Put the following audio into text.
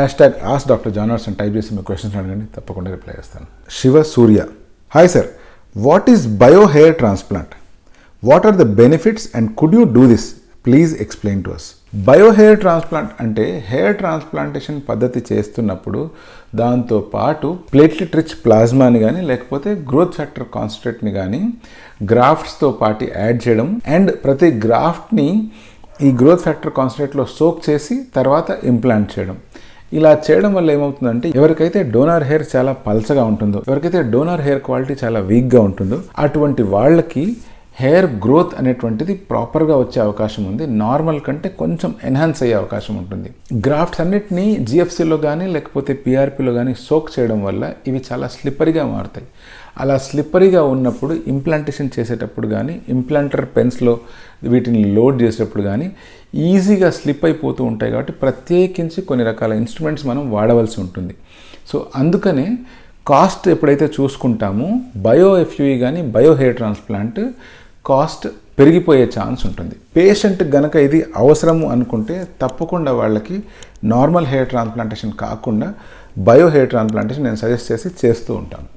#AskDrJohnWatson అని type చేసి మీ questions అడగండి, తప్పకుండా రిప్లై చేస్తాను. Shiva Surya, hi sir, what is bio hair transplant? What are the benefits and could you do this? Please explain to us. Bio hair transplant అంటే hair transplantation పద్ధతి చేస్తున్నప్పుడు దాంతో పాటు ప్లేట్లెట్ రిచ్ ప్లాస్మాని కానీ లేకపోతే గ్రోత్ ఫ్యాక్టర్ కాన్సన్ట్రేట్ని కానీ గ్రాఫ్ట్స్తో పాటు యాడ్ చేయడం అండ్ ప్రతి గ్రాఫ్ట్ని ఈ గ్రోత్ ఫ్యాక్టర్ కాన్సన్ట్రేట్లో సోక్ చేసి తర్వాత ఇంప్లాంట్ చేయడం. ఇలా చేయడం వల్ల ఏమవుతుందంటే ఎవరికైతే డోనర్ హెయిర్ చాలా పల్చగా ఉంటుందో, ఎవరికైతే డోనర్ హెయిర్ క్వాలిటీ చాలా వీక్గా ఉంటుందో అటువంటి వాళ్ళకి హెయిర్ గ్రోత్ అనేటువంటిది ప్రాపర్గా వచ్చే అవకాశం ఉంది. నార్మల్ కంటే కొంచెం ఎన్హాన్స్ అయ్యే అవకాశం ఉంటుంది. గ్రాఫ్ట్స్ అన్నిటినీ జిఎఫ్సిలో కానీ లేకపోతే పిఆర్పిలో కానీ సోక్ చేయడం వల్ల ఇవి చాలా స్లిప్పరీగా మారుతాయి. అలా స్లిప్పరీగా ఉన్నప్పుడు ఇంప్లాంటేషన్ చేసేటప్పుడు కానీ ఇంప్లాంటర్ పెన్స్లో వీటిని లోడ్ చేసేటప్పుడు కానీ ఈజీగా స్లిప్ అయిపోతూ ఉంటాయి. కాబట్టి ప్రత్యేకించి కొన్ని రకాల ఇన్స్ట్రుమెంట్స్ మనం వాడవలసి ఉంటుంది. సో అందుకనే కాస్ట్ ఎప్పుడైతే చూసుకుంటామో బయో ఎఫ్యూఈ కానీ బయో హెయిర్ ట్రాన్స్ప్లాంట్ కాస్ట్ పెరిగిపోయే ఛాన్స్ ఉంటుంది. పేషెంట్ గనక ఇది అవసరము అనుకుంటే తప్పకుండా వాళ్ళకి నార్మల్ హెయిర్ ట్రాన్స్ప్లాంటేషన్ కాకుండా బయో హెయిర్ ట్రాన్స్ప్లాంటేషన్ నేను సజెస్ట్ చేస్తూ ఉంటాను.